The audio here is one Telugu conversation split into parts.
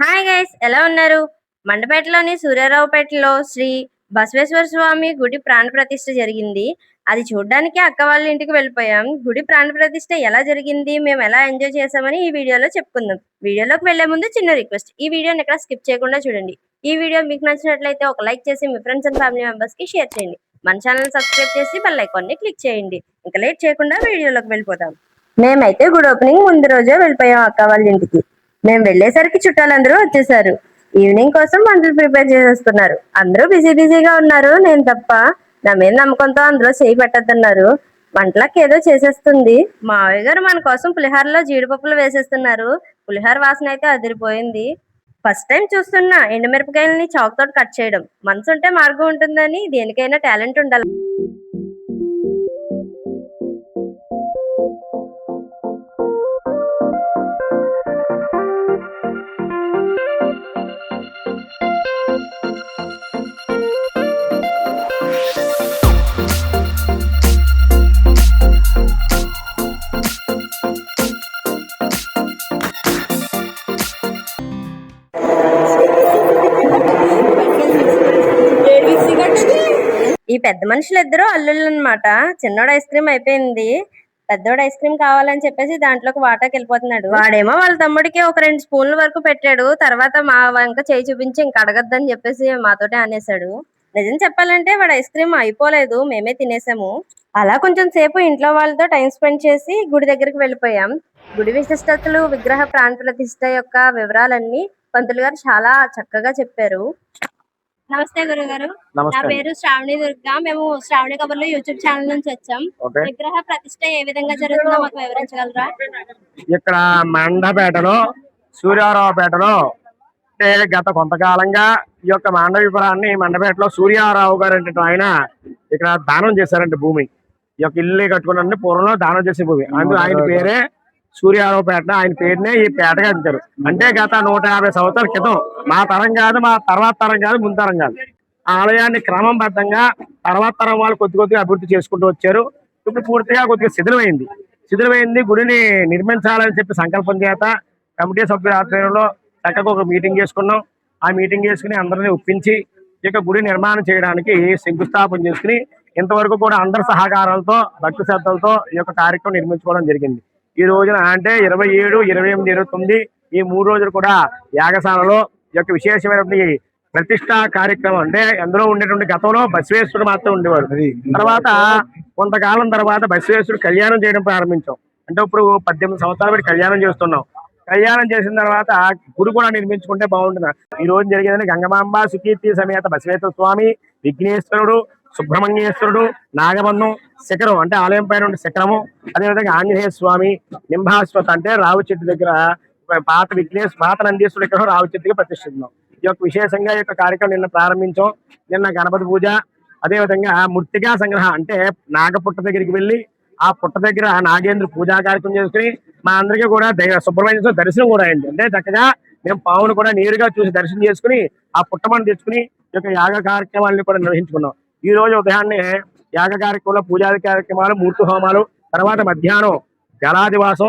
హాయ్ గైస్, ఎలా ఉన్నారు? మండపేటలోని సూర్యారావుపేటలో శ్రీ బసవేశ్వర స్వామి గుడి ప్రాణ ప్రతిష్ఠ జరిగింది. అది చూడడానికి అక్క వాళ్ళ ఇంటికి వెళ్ళిపోయాం. గుడి ప్రాణ ప్రతిష్ఠ ఎలా జరిగింది, మేము ఎలా ఎంజాయ్ చేసామని ఈ వీడియోలో చెప్పుకుందాం. వీడియోలోకి వెళ్లే ముందు చిన్న రిక్వెస్ట్, ఈ వీడియోని ఎక్కడ స్కిప్ చేయకుండా చూడండి. ఈ వీడియో మీకు నచ్చినట్లయితే ఒక లైక్ చేసి మీ ఫ్రెండ్స్ అండ్ ఫ్యామిలీ మెంబర్స్ కి షేర్ చేయండి. మన ఛానల్ సబ్స్క్రైబ్ చేసి బెల్ ఐకాన్ ని క్లిక్ చేయండి. ఇంకా లేట్ చేయకుండా వీడియోలోకి వెళ్ళిపోతాం. మేమైతే గుడి ఓపెనింగ్ ముందు రోజే వెళ్ళిపోయాం అక్క వాళ్ళ ఇంటికి. మేము వెళ్లేసరికి చుట్టాలందరూ వచ్చేసారు. ఈవినింగ్ కోసం వంటలు ప్రిపేర్ చేసేస్తున్నారు. అందరూ బిజీగా ఉన్నారు, నేను తప్ప. నా మీద నమ్మకంతో అందరూ చేయి పెట్టద్దన్నారు. వంటలకు ఏదో చేసేస్తుంది. మావయ్య గారు మన కోసం పులిహోరలో జీడిపప్పులు వేసేస్తున్నారు. పులిహోర వాసన అయితే అదిరిపోయింది. ఫస్ట్ టైం చూస్తున్నా ఎండుమిరపకాయలని చాక్ తోటి కట్ చేయడం. మనసు ఉంటే మార్గం ఉంటుందని దేనికైనా టాలెంట్ ఉండాలి. ఈ పెద్ద మనుషులు ఇద్దరు అల్లుళ్ళు అనమాట. చిన్నోడు ఐస్ క్రీమ్ అయిపోయింది, పెద్దోడు ఐస్ క్రీమ్ కావాలని చెప్పేసి దాంట్లోకి వాటాకి వెళ్ళిపోతున్నాడు. వాడేమో వాళ్ళ తమ్ముడికి ఒక 2 స్పూన్ల వరకు పెట్టాడు. తర్వాత మా వంక చేయి చూపించి ఇంక అడగద్దని చెప్పేసి మాతోటే అనేసాడు. నిజం చెప్పాలంటే వాడు ఐస్ క్రీమ్ అయిపోలేదు, మేమే తినేసాము. అలా కొంచెం సేపు ఇంట్లో వాళ్ళతో టైం స్పెండ్ చేసి గుడి దగ్గరికి వెళ్ళిపోయాం. గుడి విశిష్టతలు, విగ్రహ ప్రాణ ప్రతిష్ఠ యొక్క వివరాలన్నీ పంతులు గారు చాలా చక్కగా చెప్పారు. నమస్తే గురుగారు, నా పేరు శ్రావణి దుర్గా. మేము శ్రావణి కబుర్లు యూట్యూబ్ ఛానల్ నుంచి వచ్చాం. విగ్రహ ప్రతిష్ఠ ఏ విధంగా జరుగుతుందో మాకు వివరించగలరా? ఇక్కడ మండపేటలో సూర్యారావుపేటలో గత కొంతకాలంగా ఈ యొక్క మాండ విగ్రహాన్ని మండపేటలో సూర్యారావు గారు అంటే ఆయన ఇక్కడ దానం చేశారంటే భూమి. ఈ యొక్క ఇల్లు కట్టుకున్న పూర్వంలో దానం చేసే భూమి. అందులో ఆయన పేరే సూర్యారావుపేట. ఆయన పేరునే ఈ పేటగా అంటారు. అంటే గత 150 సంవత్సరాల క్రితం, మా తరం కాదు, మా తర్వాత తరం కాదు, ముందు తరం కాదు, ఆలయాన్ని క్రమబద్ధంగా తర్వాత తరం వాళ్ళు కొద్దిగా అభివృద్ధి చేసుకుంటూ వచ్చారు. ఇప్పుడు పూర్తిగా కొద్దిగా శిథిలమైంది. గుడిని నిర్మించాలని చెప్పి సంకల్పం చేత కమిటీ సభ్యుల ఆధ్వర్యంలో చక్కగా ఒక మీటింగ్ చేసుకున్నాం. ఆ మీటింగ్ చేసుకుని అందరినీ ఒప్పించి ఇక గుడి నిర్మాణం చేయడానికి శంకుస్థాపన చేసుకుని ఇంతవరకు కూడా అందరి సహకారాలతో భక్తి శ్రద్ధలతో ఈ యొక్క కార్యక్రమం నిర్మించుకోవడం జరిగింది. ఈ రోజున అంటే 27, 28, 29 ఈ 3 రోజులు కూడా యాగశాలలో ఈ యొక్క విశేషమైనటువంటి ప్రతిష్టా కార్యక్రమం. అంటే అందులో ఉండేటువంటి గతంలో బసవేశ్వరుడు మాత్రం ఉండేవారు. తర్వాత కొంతకాలం తర్వాత బసవేశ్వరుడు కళ్యాణం చేయడం ప్రారంభించాం. అంటే ఇప్పుడు 18 సంవత్సరాల బట్టి కళ్యాణం చేస్తున్నాం. కళ్యాణం చేసిన తర్వాత గుడి కూడా నిర్మించుకుంటే బాగుంటుంది. ఈ రోజు జరిగేదని గంగమాంబ సుకీర్తి సమేత బసవేశ్వర స్వామి, విఘ్నేశ్వరుడు, సుబ్రహ్మణ్యేశ్వరుడు, నాగబంధం, శిఖరం అంటే ఆలయం పైన ఉండే శిఖరము, అదేవిధంగా ఆంజనేయ స్వామి, నింబాశ్వత అంటే రావు చెట్టు దగ్గర పాత నందీశ్వరుడు ఇక్కడ రావు చెట్టుగా ప్రతిష్ఠిస్తున్నాం. ఈ యొక్క విశేషంగా ఈ యొక్క కార్యక్రమం నిన్న ప్రారంభించాం. నిన్న గణపతి పూజ, అదేవిధంగా మృత్తికా సంగ్రహం అంటే నాగపుట్ట దగ్గరికి వెళ్ళి ఆ పుట్ట దగ్గర నాగేంద్ర పూజా కార్యక్రమం చేసుకుని మా అందరికీ కూడా సుబ్రహ్మణ్య దర్శనం కూడా అయింది. అంటే చక్కగా మేము పావును కూడా నేరుగా చూసి దర్శనం చేసుకుని ఆ పుట్టమని తెచ్చుకుని ఈ యొక్క యాగ కార్యక్రమాలను కూడా నిర్వహించుకున్నాం. ఈ రోజు ఉదయాన్నే యాగ కార్యక్రమంలో పూజాది కార్యక్రమాలు, మూర్తి హోమాలు, తర్వాత మధ్యాహ్నం జలాదివాసం,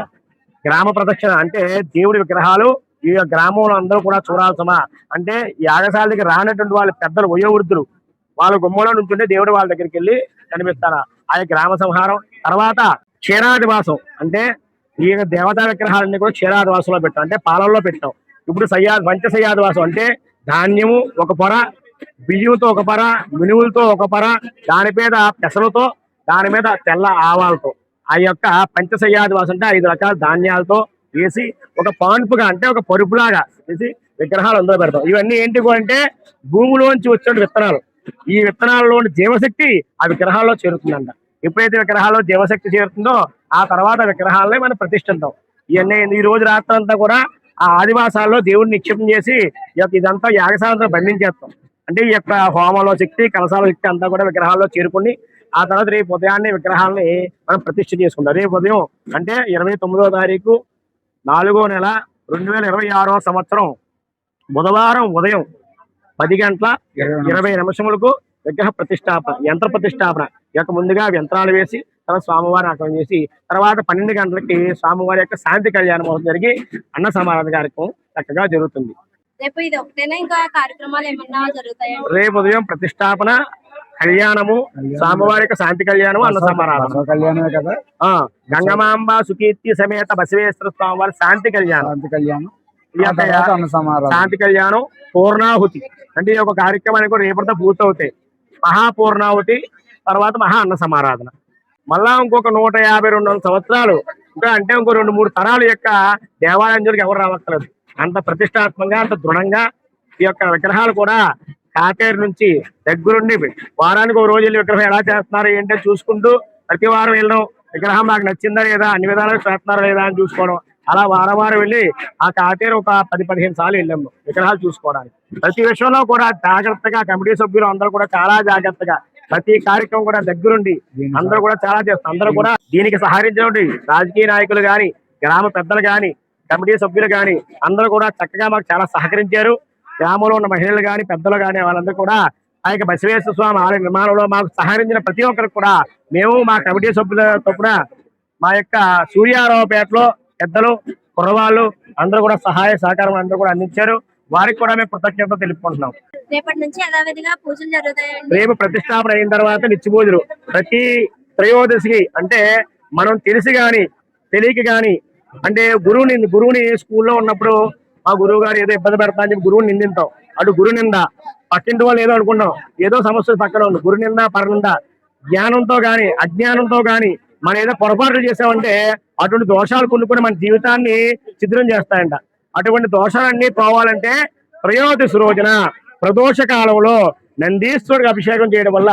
గ్రామ ప్రదక్షిణ అంటే దేవుడి విగ్రహాలు ఈ గ్రామంలో అందరూ కూడా చూడాల్సమా. అంటే యాగశాలకి రానటువంటి వాళ్ళ పెద్దలు, వయోవృద్ధులు వాళ్ళ గుమ్మలో నుంచుంటే దేవుడు వాళ్ళ దగ్గరికి వెళ్ళి కనిపిస్తారా. ఆ గ్రామ సంహారం, తర్వాత క్షీరాదివాసం అంటే ఈ దేవతా విగ్రహాలన్నీ కూడా క్షీరాదివాసంలో పెట్టాం. అంటే పాలల్లో పెట్టాం. ఇప్పుడు పంచసయ్యాదివాసం అంటే ధాన్యము ఒక పొర, బియ్యంతో ఒక పొర, మినువులతో ఒక పొర, దాని మీద పెసలతో, దాని మీద తెల్ల ఆవాలతో ఆ యొక్క పంచసయ్యాదివాసం అంటే 5 రకాల ధాన్యాలతో వేసి ఒక పాన్పుగా అంటే ఒక పరుపులాగా వేసి విగ్రహాలు అందులో పెడతాం. ఇవన్నీ ఏంటి అంటే భూమిలోంచి వచ్చిన విత్తనాలు. ఈ విత్తనాలలోని జీవశక్తి ఆ విగ్రహాల్లో చేరుతుందంట. ఎప్పుడైతే విగ్రహాల్లో జీవశక్తి చేరుతుందో ఆ తర్వాత విగ్రహాలనే మనం ప్రతిష్ఠిద్దాం. ఇవన్నీ ఈ రోజు రాత్రి అంతా కూడా ఆ ఆదివాసాల్లో దేవుడిని నిక్షేపం చేసి ఇదంతా యాగశాలలో బంధించేస్తాం. అంటే ఈ యొక్క హోమంలో శక్తి, కలశాల శక్తి అంతా కూడా విగ్రహాల్లో చేరుకుని ఆ తర్వాత రేపు ఉదయాన్నే విగ్రహాలని మనం ప్రతిష్ఠ చేసుకుంటాం. రేపు ఉదయం అంటే 29వ తారీఖు 4వ నెల 2026వ సంవత్సరం బుధవారం ఉదయం 10:20 విగ్రహ ప్రతిష్టాపన, యంత్ర ప్రతిష్టాపన యొక్క ముందుగా యంత్రాలు వేసి తర్వాత స్వామివారిని ఆకలనం చేసి తర్వాత 12 గంటలకి స్వామివారి యొక్క శాంతి కళ్యాణ మహోత్సవం జరిగి అన్న సమారాధన కార్యక్రమం చక్కగా జరుగుతుంది. రేపు ఇది ఒకటేనా ఇంకా కార్యక్రమాలు ఏమన్నా జరుగుతాయండి? రేపు ఉదయం ప్రతిష్టాపన, కళ్యాణము, స్వామివారికి శాంతి కళ్యాణము, అన్న సమారాధన. కళ్యాణమే కదా, గంగమాంబ సుకీర్తి సమేత బసవేశ్వర స్వామి వారి శాంతి కళ్యాణం. శాంతి కళ్యాణం, ఈ యొక్క అన్న సమారాధన. శాంతి కళ్యాణం, పూర్ణాహుతి అంటే ఈ యొక్క కార్యక్రమానికి కూడా రేపటితో పూర్తవుతాయి. మహాపూర్ణాహుతి తర్వాత మహా అన్న సమారాధన. మళ్ళా ఇంకొక 150-200 సంవత్సరాలు ఇంకా అంటే ఇంకో 2-3 తరాల యొక్క దేవాలయం జోలికి ఎవరు రావట్లేదు. అంత ప్రతిష్టాత్మకంగా, అంత దృఢంగా ఈ యొక్క విగ్రహాలు కూడా కాటేరు నుంచి దగ్గరుండి వారానికి ఒక రోజు వెళ్ళి విగ్రహం ఎలా చేస్తున్నారు ఏంటో చూసుకుంటూ ప్రతి వారం వెళ్ళడం, విగ్రహం మాకు నచ్చిందా లేదా, అన్ని విధాలుగా చేస్తున్నారా లేదా అని చూసుకోవడం. అలా వారం వారం వెళ్ళి ఆ కాటేరు ఒక 10-15 సార్లు వెళ్ళాము విగ్రహాలు చూసుకోవడానికి. ప్రతి విషయంలో కూడా జాగ్రత్తగా కమిటీ సభ్యులు అందరూ కూడా చాలా జాగ్రత్తగా ప్రతి కార్యక్రమం కూడా దగ్గరుండి అందరూ కూడా చాలా చేస్తారు. అందరూ కూడా దీనికి సహకరించండి. రాజకీయ నాయకులు గాని, గ్రామ పెద్దలు గాని, కమిటీ సభ్యులు గాని అందరూ కూడా చక్కగా మాకు చాలా సహకరించారు. గ్రామంలో ఉన్న మహిళలు గాని, పెద్దలు గాని వాళ్ళందరూ కూడా ఆ యొక్క బసవేశ్వర స్వామి ఆలయ నిర్మాణంలో మాకు సహకరించిన ప్రతి ఒక్కరికి కూడా మేము మా కమిటీ సభ్యుల తరపున మా యొక్క సూర్యారావుపేటలో పెద్దలు, కుర్రవాళ్ళు అందరూ కూడా సహాయ సహకారం అందరూ కూడా అందించారు. వారికి కూడా మేము కృతజ్ఞత తెలుపుకుంటున్నాం. రేపటి నుంచి యథావిధిగా పూజలు జరుగుతాయండి? రేపు ప్రతిష్టాపన అయిన తర్వాత నిత్య పూజలు ప్రతి త్రయోదశికి అంటే మనం తెలిసి గాని తెలియక గాని అంటే గురువుని స్కూల్లో ఉన్నప్పుడు మా గురువు గారు ఏదో ఇబ్బంది పెడతా అని చెప్పి గురువుని నిందింటాం. అటు గురు నింద, పక్కింటి వాళ్ళు ఏదో అనుకుంటాం, ఏదో సమస్య పక్కన ఉంది. గురు నింద, పరనింద జ్ఞానంతో గాని అజ్ఞానంతో గాని మనం ఏదో పొరపాట్లు చేసామంటే అటువంటి దోషాలు కొనుక్కొని మన జీవితాన్ని ఛిద్రం చేస్తాయంట. అటువంటి దోషాలన్నీ పోవాలంటే త్రయోదశి రోజున ప్రదోష కాలంలో నందీశ్వరుడికి అభిషేకం చేయడం వల్ల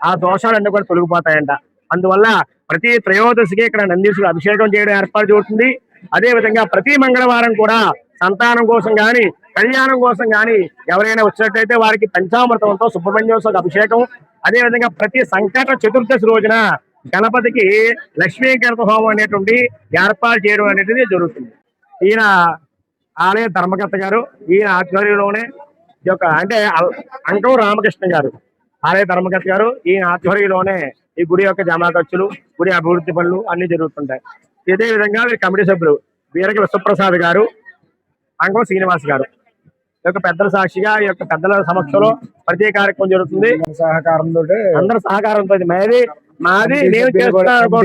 ఆ దోషాలన్నీ కూడా తొలగిపోతాయంట. అందువల్ల ప్రతి త్రయోదశికి ఇక్కడ నందీశ్వరుడు అభిషేకం చేయడం ఏర్పాటు జరుగుతుంది. అదే విధంగా ప్రతి మంగళవారం కూడా సంతానం కోసం గాని, కళ్యాణం కోసం గాని ఎవరైనా వచ్చినట్లయితే వారికి పంచామృతంతో సుబ్రహ్మణ్యోత్సవ అభిషేకం. అదే విధంగా ప్రతి సంకట చతుర్దశి రోజున గణపతికి లక్ష్మీకరణ హోమం అనేటువంటి ఏర్పాటు చేయడం అనేది జరుగుతుంది. ఈయన ఆలయ ధర్మకర్త గారు, ఈయన ఆధ్వర్యంలోనే ఈ యొక్క అంటే అంకం రామకృష్ణ గారు ఆలయ ధర్మకర్త గారు, ఈయన ఆధ్వర్యంలోనే ఈ గుడి యొక్క జమా ఖర్చులు, గుడి అభివృద్ధి పనులు అన్ని జరుగుతుంటాయి. ఇదే విధంగా కమిటీ సభ్యులు వీరకి విశ్వప్రసాద్ గారు, అంకం శ్రీనివాస్ గారు ఈ యొక్క పెద్దల సాక్షిగా ఈ యొక్క పెద్దల సమక్షంలో ప్రతి కార్యక్రమం జరుగుతుంది. సహకారంతో అందరి సహకారంతో మాది మేము చేస్తున్నాం.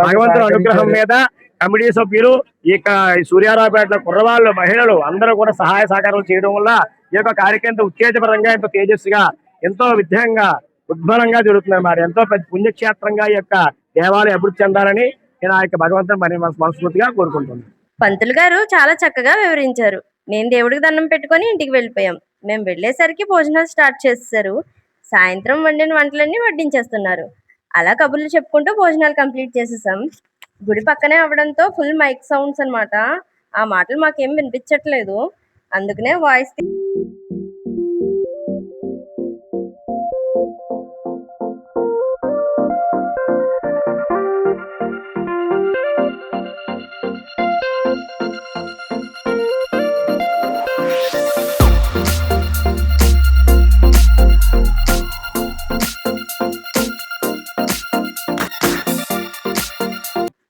భగవంతుడి అనుగ్రహం మీద కమిటీ సభ్యులు ఈ సూర్యారావుపేట కుర్రవాళ్ళు, మహిళలు అందరూ కూడా సహాయ సహకారాలు చేయడం వల్ల ఈ యొక్క కార్యక్రమం ఉత్తేజపరంగా, ఎంతో తేజస్సుగా, ఎంతో విధంగా ఉద్భలంగా జరుగుతున్నారు. మరి ఎంతో పెద్ద పుణ్యక్షేత్రంగా ఈ యొక్క దేవాలయం అభివృద్ధి చెందాలని నేను ఆ యొక్క భగవంతుని మరి మనస్ఫూర్తిగా కోరుకుంటున్నాను. పంతులు గారు చాలా చక్కగా వివరించారు. మేము దేవుడికి దండం పెట్టుకొని ఇంటికి వెళ్ళిపోయాం. మేము వెళ్ళేసరికి భోజనాలు స్టార్ట్ చేసేసారు. సాయంత్రం వండిన వంటలన్నీ వడ్డించేస్తున్నారు. అలా కబుర్లు చెప్పుకుంటూ భోజనాలు కంప్లీట్ చేసేసాం. గుడి పక్కనే అవడంతో ఫుల్ మైక్ సౌండ్స్ అన్నమాట. ఆ మాటలు మాకేం వినిపించట్లేదు. అందుకనే వాయిస్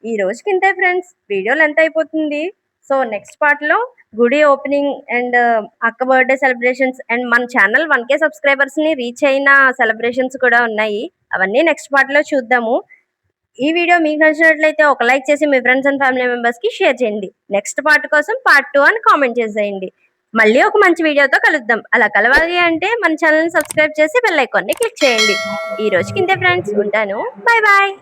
ఈ రోజుకి ఇంతే ఫ్రెండ్స్. వీడియో లెంత్ అయిపోతుంది. సో నెక్స్ట్ పార్ట్ లో గుడి ఓపెనింగ్ అండ్ అక్క బర్త్డే సెలబ్రేషన్స్ అండ్ మన ఛానల్ 1K సబ్స్క్రైబర్స్ ని రీచ్ అయిన సెలబ్రేషన్స్ కూడా ఉన్నాయి. అవన్నీ నెక్స్ట్ పార్ట్ లో చూద్దాము. ఈ వీడియో మీకు నచ్చినట్లయితే ఒక లైక్ చేసి మీ ఫ్రెండ్స్ అండ్ ఫ్యామిలీ మెంబర్స్ కి షేర్ చేయండి. నెక్స్ట్ పార్ట్ కోసం పార్ట్ 2 అని కామెంట్ చేసేయండి. మళ్ళీ ఒక మంచి వీడియోతో కలుద్దాం. అలా కలవాలి అంటే మన ఛానల్ ని సబ్స్క్రైబ్ చేసి బెల్ ఐకాన్ ని క్లిక్ చేయండి. ఈ రోజుకి ఇంతే ఫ్రెండ్స్. ఉంటాను. Bye bye.